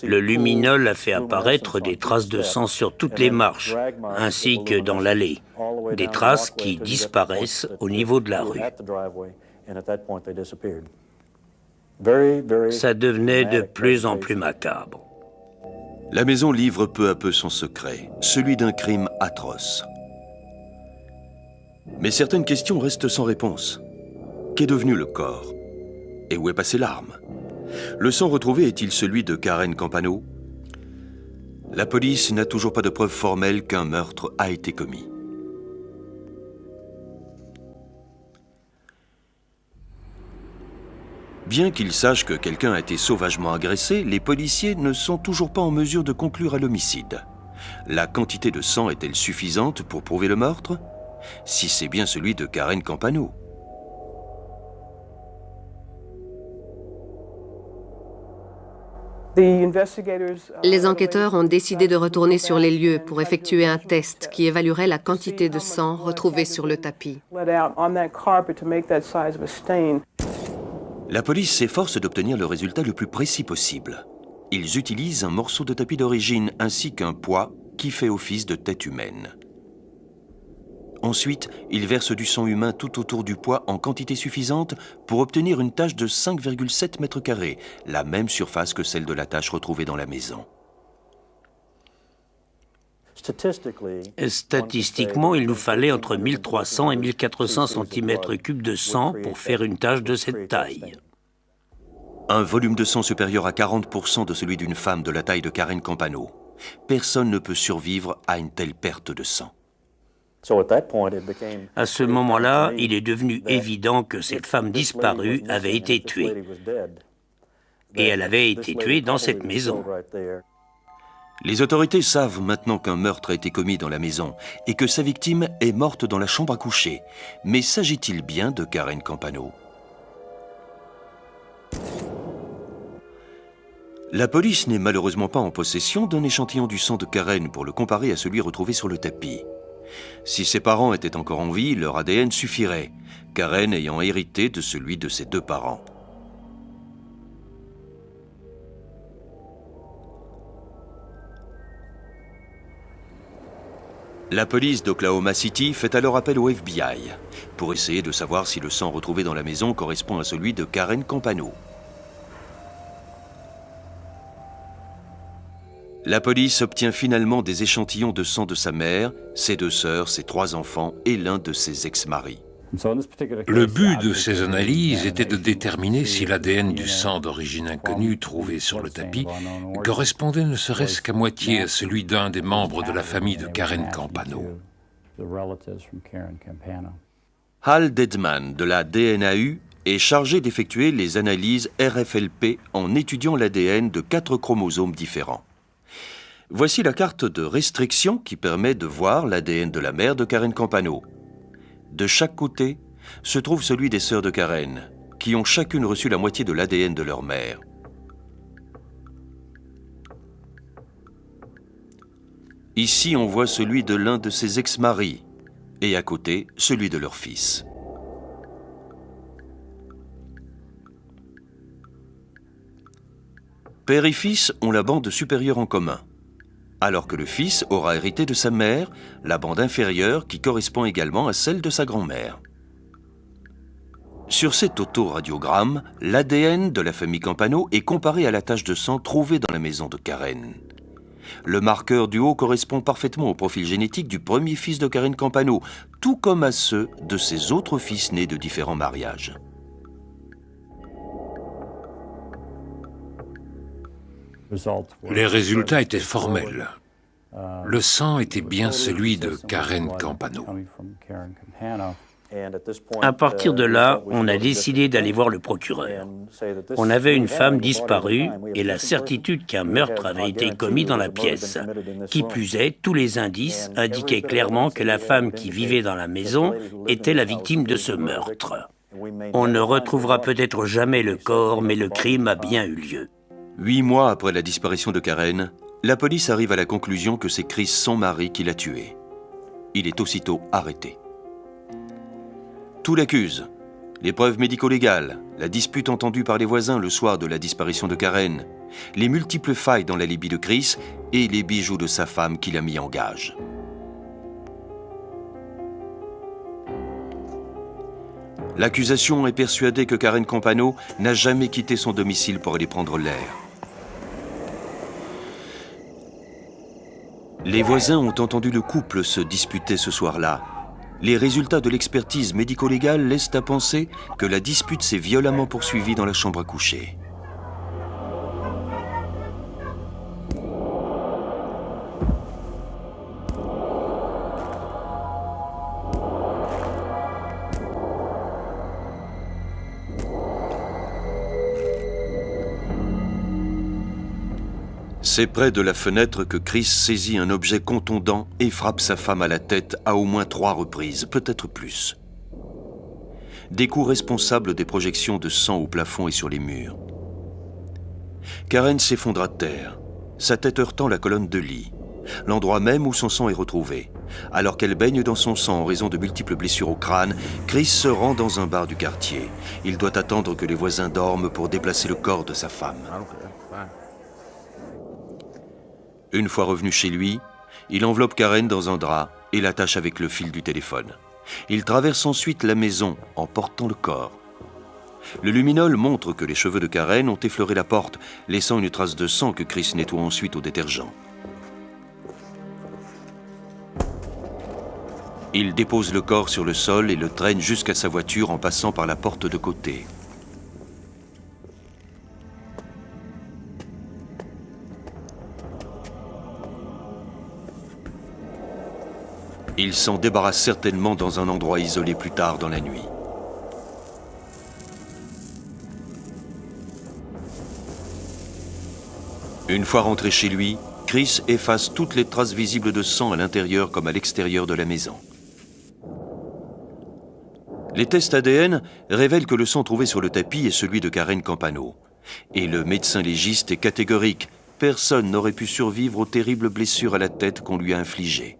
Le luminol a fait apparaître des traces de sang sur toutes les marches, ainsi que dans l'allée. Des traces qui disparaissent au niveau de la rue. Ça devenait de plus en plus macabre. La maison livre peu à peu son secret, celui d'un crime atroce. Mais certaines questions restent sans réponse. Qu'est devenu le corps? Et où est passée l'arme? Le sang retrouvé est-il celui de Karen Campano? La police n'a toujours pas de preuve formelle qu'un meurtre a été commis. Bien qu'ils sachent que quelqu'un a été sauvagement agressé, les policiers ne sont toujours pas en mesure de conclure à l'homicide. La quantité de sang est-elle suffisante pour prouver le meurtre? Si c'est bien celui de Karen Campano. Les enquêteurs ont décidé de retourner sur les lieux pour effectuer un test qui évaluerait la quantité de sang retrouvée sur le tapis. La police s'efforce d'obtenir le résultat le plus précis possible. Ils utilisent un morceau de tapis d'origine ainsi qu'un poids qui fait office de tête humaine. Ensuite, ils versent du sang humain tout autour du poids en quantité suffisante pour obtenir une tache de 5,7 mètres carrés, la même surface que celle de la tache retrouvée dans la maison. Statistiquement, il nous fallait entre 1300 et 1400 cm3 de sang pour faire une tache de cette taille. Un volume de sang supérieur à 40% de celui d'une femme de la taille de Karen Campano. Personne ne peut survivre à une telle perte de sang. À ce moment-là, il est devenu évident que cette femme disparue avait été tuée. Et elle avait été tuée dans cette maison. Les autorités savent maintenant qu'un meurtre a été commis dans la maison et que sa victime est morte dans la chambre à coucher. Mais s'agit-il bien de Karen Campano? La police n'est malheureusement pas en possession d'un échantillon du sang de Karen pour le comparer à celui retrouvé sur le tapis. Si ses parents étaient encore en vie, leur ADN suffirait, Karen ayant hérité de celui de ses 2 parents. La police d'Oklahoma City fait alors appel au FBI pour essayer de savoir si le sang retrouvé dans la maison correspond à celui de Karen Campano. La police obtient finalement des échantillons de sang de sa mère, ses 2 sœurs, ses 3 enfants et l'un de ses ex-maris. Le but de ces analyses était de déterminer si l'ADN du sang d'origine inconnue trouvé sur le tapis correspondait ne serait-ce qu'à moitié à celui d'un des membres de la famille de Karen Campano. Hal Dedman de la DNAU est chargé d'effectuer les analyses RFLP en étudiant l'ADN de 4 chromosomes différents. Voici la carte de restriction qui permet de voir l'ADN de la mère de Karen Campano. De chaque côté se trouve celui des sœurs de Karen, qui ont chacune reçu la moitié de l'ADN de leur mère. Ici, on voit celui de l'un de ses ex-maris, et à côté, celui de leur fils. Père et fils ont la bande supérieure en commun, alors que le fils aura hérité de sa mère la bande inférieure qui correspond également à celle de sa grand-mère. Sur cet autoradiogramme, l'ADN de la famille Campano est comparé à la tache de sang trouvée dans la maison de Karen. Le marqueur du haut correspond parfaitement au profil génétique du premier fils de Karen Campano, tout comme à ceux de ses autres fils nés de différents mariages. Les résultats étaient formels. Le sang était bien celui de Karen Campano. À partir de là, on a décidé d'aller voir le procureur. On avait une femme disparue et la certitude qu'un meurtre avait été commis dans la pièce. Qui plus est, tous les indices indiquaient clairement que la femme qui vivait dans la maison était la victime de ce meurtre. On ne retrouvera peut-être jamais le corps, mais le crime a bien eu lieu. 8 mois après la disparition de Karen, la police arrive à la conclusion que c'est Chris, son mari, qui l'a tuée. Il est aussitôt arrêté. Tout l'accuse. Les preuves médico-légales, la dispute entendue par les voisins le soir de la disparition de Karen, les multiples failles dans l'alibi de Chris et les bijoux de sa femme qu'il a mis en gage. L'accusation est persuadée que Karen Campano n'a jamais quitté son domicile pour aller prendre l'air. Les voisins ont entendu le couple se disputer ce soir-là. Les résultats de l'expertise médico-légale laissent à penser que la dispute s'est violemment poursuivie dans la chambre à coucher. C'est près de la fenêtre que Chris saisit un objet contondant et frappe sa femme à la tête à au moins 3 reprises, peut-être plus. Des coups responsables des projections de sang au plafond et sur les murs. Karen s'effondra de terre, sa tête heurtant la colonne de lit, l'endroit même où son sang est retrouvé. Alors qu'elle baigne dans son sang en raison de multiples blessures au crâne, Chris se rend dans un bar du quartier. Il doit attendre que les voisins dorment pour déplacer le corps de sa femme. Une fois revenu chez lui, il enveloppe Karen dans un drap et l'attache avec le fil du téléphone. Il traverse ensuite la maison en portant le corps. Le luminol montre que les cheveux de Karen ont effleuré la porte, laissant une trace de sang que Chris nettoie ensuite au détergent. Il dépose le corps sur le sol et le traîne jusqu'à sa voiture en passant par la porte de côté. Il s'en débarrasse certainement dans un endroit isolé plus tard dans la nuit. Une fois rentré chez lui, Chris efface toutes les traces visibles de sang à l'intérieur comme à l'extérieur de la maison. Les tests ADN révèlent que le sang trouvé sur le tapis est celui de Karen Campano. Et le médecin légiste est catégorique. Personne n'aurait pu survivre aux terribles blessures à la tête qu'on lui a infligées.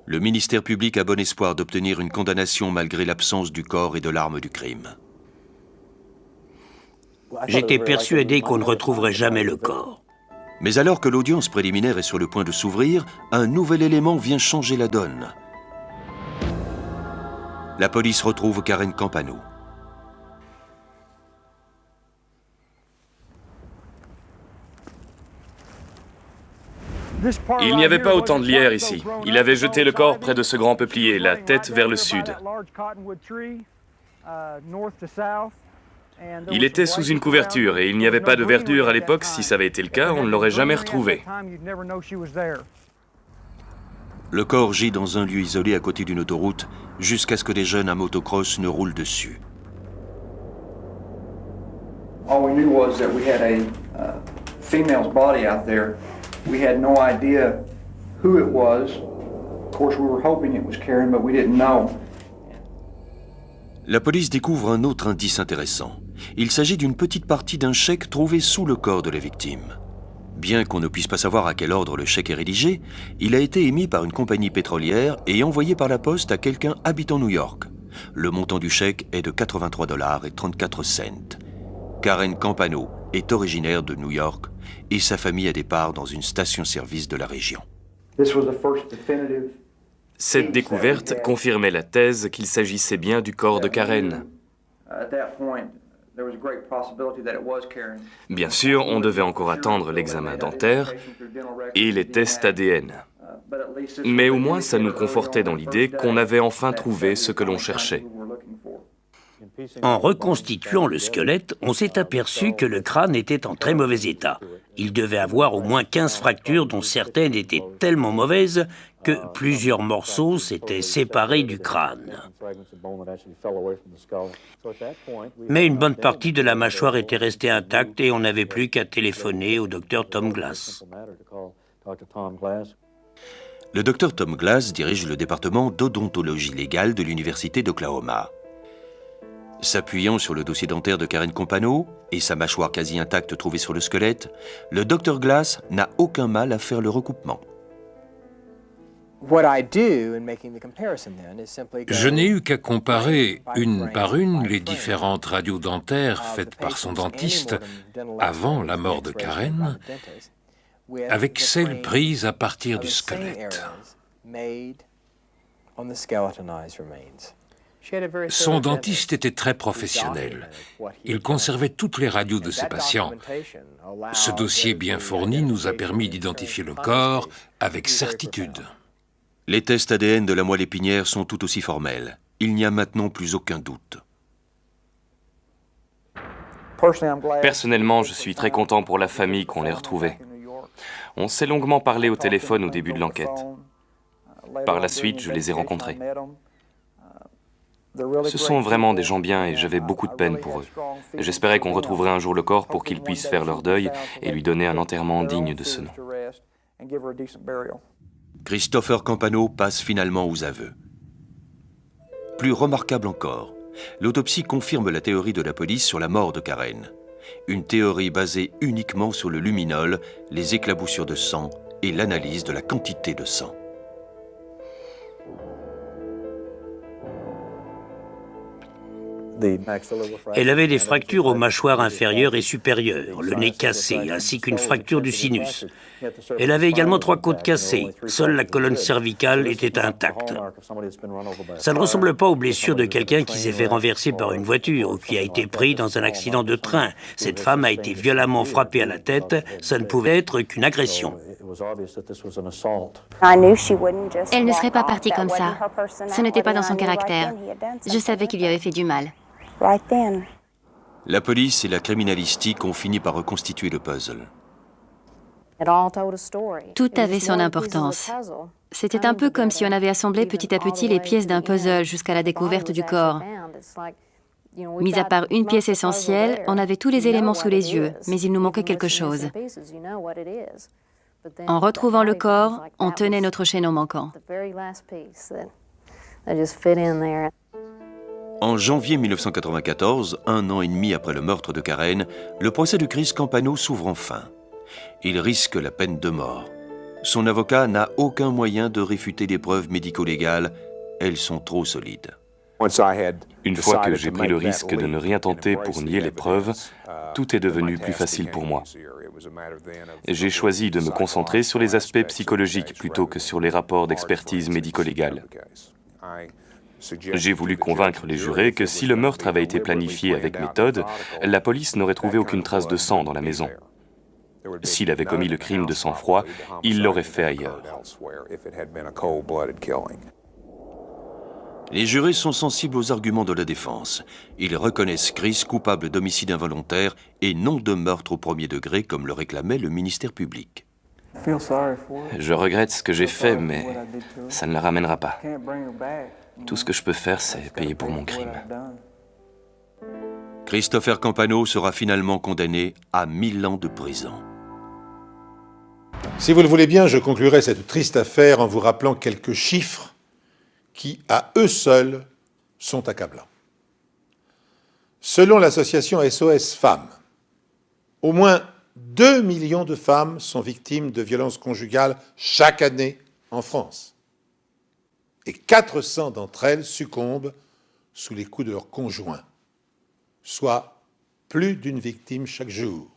Le ministère public a bon espoir d'obtenir une condamnation malgré l'absence du corps et de l'arme du crime. J'étais persuadé qu'on ne retrouverait jamais le corps. Mais alors que l'audience préliminaire est sur le point de s'ouvrir, un nouvel élément vient changer la donne. La police retrouve Karen Campano. Il n'y avait pas autant de lierre ici. Il avait jeté le corps près de ce grand peuplier, la tête vers le sud. Il était sous une couverture et il n'y avait pas de verdure à l'époque. Si ça avait été le cas, on ne l'aurait jamais retrouvé. Le corps gît dans un lieu isolé à côté d'une autoroute jusqu'à ce que des jeunes à motocross ne roulent dessus. All we knew was that we had a female's body out there. We had no idea who it was. Of course, we were hoping it was Karen, but we didn't know. La police découvre un autre indice intéressant. Il s'agit d'une petite partie d'un chèque trouvé sous le corps de la victime. Bien qu'on ne puisse pas savoir à quel ordre le chèque est rédigé, il a été émis par une compagnie pétrolière et envoyé par la poste à quelqu'un habitant New York. Le montant du chèque est de 83,34 $. Karen Campano est originaire de New York et sa famille a des parts dans une station-service de la région. Cette découverte confirmait la thèse qu'il s'agissait bien du corps de Karen. Bien sûr, on devait encore attendre l'examen dentaire et les tests ADN. Mais au moins, ça nous confortait dans l'idée qu'on avait enfin trouvé ce que l'on cherchait. En reconstituant le squelette, on s'est aperçu que le crâne était en très mauvais état. Il devait avoir au moins 15 fractures, dont certaines étaient tellement mauvaises que plusieurs morceaux s'étaient séparés du crâne. Mais une bonne partie de la mâchoire était restée intacte et on n'avait plus qu'à téléphoner au docteur Tom Glass. Le docteur Tom Glass dirige le département d'odontologie légale de l'Université d'Oklahoma. S'appuyant sur le dossier dentaire de Karen Campano et sa mâchoire quasi intacte trouvée sur le squelette, le Dr Glass n'a aucun mal à faire le recoupement. Je n'ai eu qu'à comparer une par une les différentes radios dentaires faites par son dentiste avant la mort de Karen avec celles prises à partir du squelette. Son dentiste était très professionnel. Il conservait toutes les radios de ses patients. Ce dossier bien fourni nous a permis d'identifier le corps avec certitude. Les tests ADN de la moelle épinière sont tout aussi formels. Il n'y a maintenant plus aucun doute. Personnellement, je suis très content pour la famille qu'on l'ait retrouvé. On s'est longuement parlé au téléphone au début de l'enquête. Par la suite, je les ai rencontrés. Ce sont vraiment des gens bien et j'avais beaucoup de peine pour eux. J'espérais qu'on retrouverait un jour le corps pour qu'ils puissent faire leur deuil et lui donner un enterrement digne de ce nom. Christopher Campano passe finalement aux aveux. Plus remarquable encore, l'autopsie confirme la théorie de la police sur la mort de Karen. Une théorie basée uniquement sur le luminol, les éclaboussures de sang et l'analyse de la quantité de sang. Elle avait des fractures aux mâchoires inférieures et supérieures, le nez cassé, ainsi qu'une fracture du sinus. Elle avait également 3 côtes cassées. Seule la colonne cervicale était intacte. Ça ne ressemble pas aux blessures de quelqu'un qui s'est fait renverser par une voiture ou qui a été pris dans un accident de train. Cette femme a été violemment frappée à la tête. Ça ne pouvait être qu'une agression. Elle ne serait pas partie comme ça. Ce n'était pas dans son caractère. Je savais qu'il lui avait fait du mal. La police et la criminalistique ont fini par reconstituer le puzzle. Tout avait son importance. C'était un peu comme si on avait assemblé petit à petit les pièces d'un puzzle jusqu'à la découverte du corps. Mis à part une pièce essentielle, on avait tous les éléments sous les yeux, mais il nous manquait quelque chose. En retrouvant le corps, on tenait notre chaînon manquant. En janvier 1994, 1 an et demi après le meurtre de Karen, le procès de Chris Campano s'ouvre enfin. Il risque la peine de mort. Son avocat n'a aucun moyen de réfuter les preuves médico-légales. Elles sont trop solides. Une fois que j'ai pris le risque de ne rien tenter pour nier les preuves, tout est devenu plus facile pour moi. J'ai choisi de me concentrer sur les aspects psychologiques plutôt que sur les rapports d'expertise médico-légale. J'ai voulu convaincre les jurés que si le meurtre avait été planifié avec méthode, la police n'aurait trouvé aucune trace de sang dans la maison. S'il avait commis le crime de sang-froid, il l'aurait fait ailleurs. Les jurés sont sensibles aux arguments de la défense. Ils reconnaissent Chris coupable d'homicide involontaire et non de meurtre au premier degré comme le réclamait le ministère public. Je regrette ce que j'ai fait, mais ça ne la ramènera pas. Tout ce que je peux faire, c'est payer pour mon crime. Christopher Campano sera finalement condamné à 1000 ans de prison. Si vous le voulez bien, je conclurai cette triste affaire en vous rappelant quelques chiffres qui, à eux seuls, sont accablants. Selon l'association SOS Femmes, au moins 2 millions de femmes sont victimes de violences conjugales chaque année en France. Et 400 d'entre elles succombent sous les coups de leur conjoint, soit plus d'une victime chaque jour.